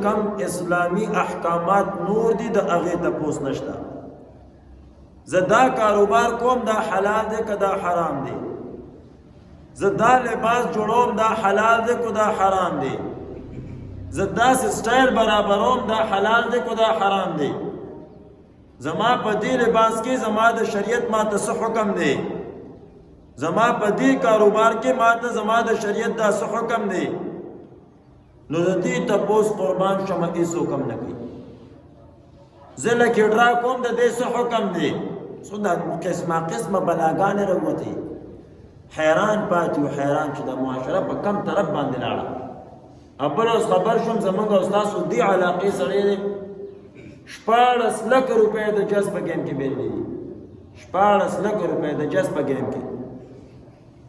کم اسلامی احکامات نور دي د هغې تپوس نشته. زه دا کاروبار کوم دا حلال دی که دا حرام دی، زه دا لباس جوړوم دا حلال دی که دا حرام دی، زه داسې سټایل برابروم دا حلال دی که دا حرام دی، زما په دې لباس کې زما د شریعت ما ته څه حکم دی، زما په دې کاروبار کې ما ته زما د شریعت دا څه حکم دی. نو د دې تپوس قربان شمه هېڅ حکم نه کوي. زه لکه ډرا کوم د دې څه حکم دی، څو دا قسمه قسمه بلاګانې راوتې. حیران پاتې و، حیران چې د معاشره په کم طرف باندې لاړه. بل اوس خبر شوم زمونږ او ستاسو دې علاقې سړی دی 14 لکه روپۍ د جز په ګیم کې بیللی دي. 14 لکه روپۍ د جز په ګیم کې،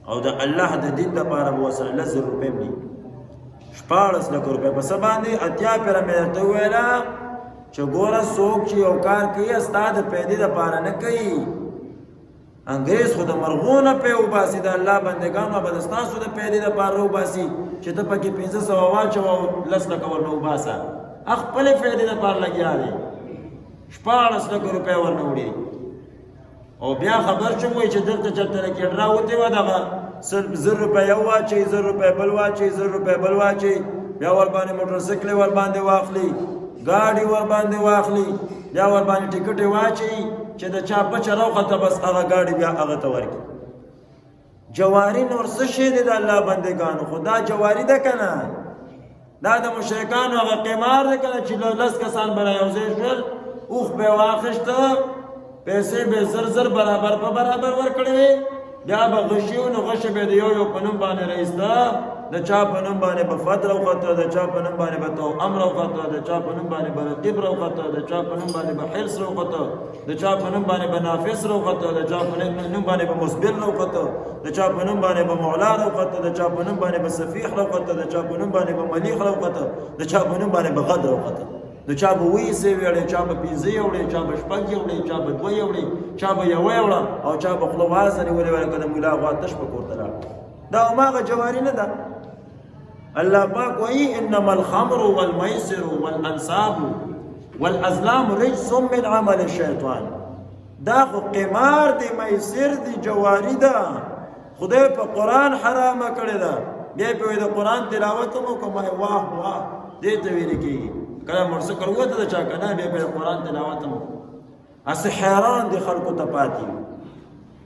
او د الله د دین دپاره به ورسره 10,000 روپۍ هم دي. 14 لکه روپۍ په څه باندې؟ اتیا پیره مې درته وویله چې ګوره څوک چې یو کار کوي ستا د پیدې دپاره نه کوي. انګریز خو د مرغونه پی وباسي، د الله بندګانو به د ستاسو د پیدې دپاره وباسي چې ته پکې 500 واچوه او 10 لکه ورنه وباسه. خپلې پیدې دپاره لګیا دی، 14 لکه روپۍ ورنه وړي. او بیا خبر شوم وایي چې دلته چېرته رکېټ راوتې وه، دغه 1000 روپۍ یو واچوي، 1000 روپۍ بل واچوي، 1000 روپۍ بل واچوي، بیا ورباندې موټرسایکلې ورباندې واخلي، ګاډي ورباندې واخلي، بیا ورباندې ټکټې واچوي چې د چا پچه راوخته بس هغه ګاډي بیا هغه ته ورکړي. جواري نور څه شی دی د الله بندګانو؟ خو دا جواري ده که نه؟ دا د مشرکانو هغه قمار دی که نه چې 10 کسان به رایوځای شول، اوښ به یې واخیسته، پیسې به یې زر برابر په برابر ورکړې وې، بیا به غشي و، نو غشه به یې د یو په نوم باندې رایسته، د چا په نوم باندې به فد راوخته، د چا په نوم باندې به توأم راوخته، د چا په نوم باندې به رقیب راوخته، د چا په نوم باندې به حرص راوخته، د چا په نوم باندې به نافس راوخته، د چا په نوم باندې به مسبل راوخته، د چا په نوم باندې به معلا راوخته، د چا په نوم باندې به صفیح راوخته، د چا په نوم باندې به ملیح راوخته، د چا په نوم باندې به غد راوخته، د چا به 20 وړي، چا به 15 وړي، چا به 6 وړي، چا به 2 وړي، چا به 1 وړه، او چا به خوله وازه نیولې وه لکه د ملا غوا تش په کور ته لاړ. دا هماغه جواري نه ده. الله پاک وایي انما الخمر والمیسر والانصاب والازلام رجس من عمل الشیطان. دا خو قمار دی، میسر دی، جواری ده، خدای په قرآن حرامه کړې ده. بیا پې د قرآن تلاوت هم وکړم، واه واه دې ته ویل کېږي. کله موټرسایکل ووته د چا که نه، بیا پې د قرآن تلاوت هم وکړم. هسې حیران دي خلکو ته پاتې وي.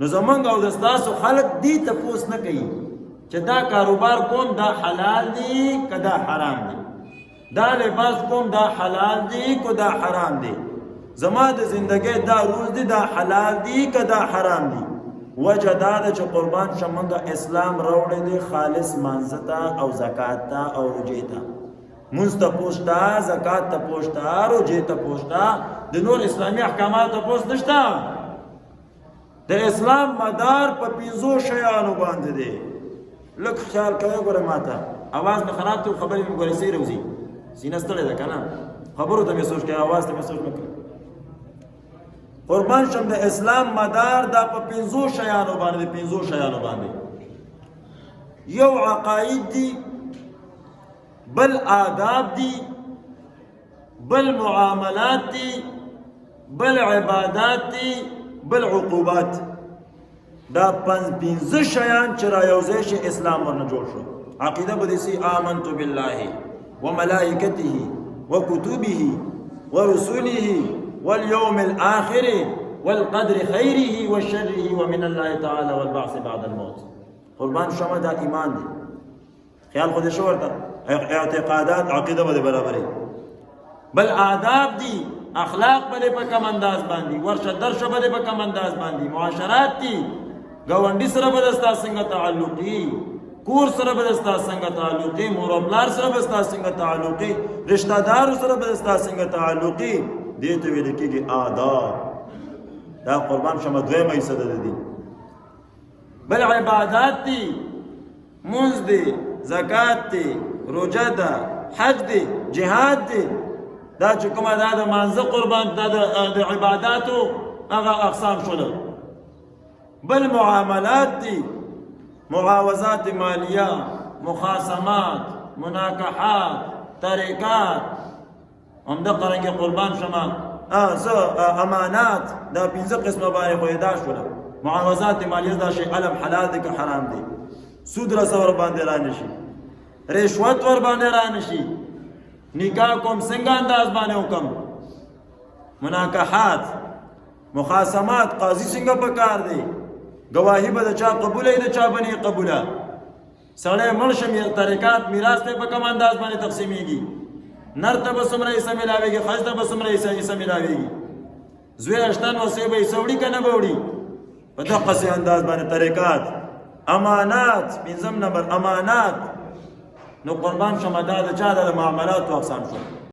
نو زمونږ او د ستاسو خلک دې تپوس نه کوي چې دا کاروبار کوم دا حلال دی که دا حرام دی، دا لباس کوم دا حلال دی که دا حرام دی، زما د زندګۍ دا روز دی دا حلال دی که دا حرام دی. وجه دا ده چې قربان شمنګه اسلام راوړی دی خالص مانځه ته او زکات ته او روجې ته. مونځ تپوس ته، زکات تپوس ته، روجې تپوس ته، د نور اسلامي احکامات تپوس نشته. د اسلام مدار په 5 شیانو باندې دی. لږ خیال کوئ. ګوره ماته اواز مې خراب دی، خبرې مې ګورې صحیح راوځي، سینه ستړې ده که نه، خبرو ته مې سوچ کوي، اواز ته مې سوچ مه کوي. قربان شم د اسلام مدار دا په 5 شیانو باندې، 5 شیانو باندې. یو عقاید دي، بل آداب دي، بل معاملات دي، بل عبادات دي، بل عقوبات. دا 5 شیان چې رایوځای شي اسلام ورنه جوړ شو. عقیده به دې سي آمنت بالله وملائکته وکتبه ورسله واليوم الآخر والقدر خیره وشره ومن الله تعالی والبعث بعد الموت. قربان شما دا ایمان دی. خیال خود شو ورته اعتقادات عقیده به برابرې، بل آداب دي، اخلاق به په کوم انداز باندې، ورشه درشه به په کوم انداز باندې، معاشرات دي، ګاونډي سره به ستا څنګه تعلق دي، کور سره به ستا څنګه تعلق دي، مور او پلار سره به ستا څنګه تعلق دي، رشتہ دارو سره به ستا څنګه تعلق دي، دې ته ویل کېږي آداب. دا قربان شمه دویمه حصه ده د دین. بل عبادات دي، مونځ دی، زکات دی، روجه ده، حج دی، جهاد دی. دا چې کومه دا د مانځه قربان دا د عباداتو هغه اقسام شول. بل معاملات دي، معاوضات مالیه، مخاصمات، مناکحات، طریقات، همدغه رنګه قربان شمه امانات دا پنځه قسمه باندې خو ادا شول معاوضات مالیه دا شی علم حلال دی که حرام دی سود رسور باندې را نشي رشوت ور باندې را نشي نکاح کوم څنګه انداز باندې حکم مناکحات مخاصمات قاضي څنګه پکار دی گواهی به د چا قبولې د چا بني قبوله سړی مړ شم طریقات میراث ته په کوم انداز باندې تقسیمیږي نر ته به څومره حصه ملاویږي ښځه ته به څومره حصه ملاویږي زوی اشتن وصیه به حصه وړي که نه به وړي په دقسې انداز باندې طریقات امانات پنځم نمبر امانات نو قربان شمه دا د چا د معاملاتو اقسام شو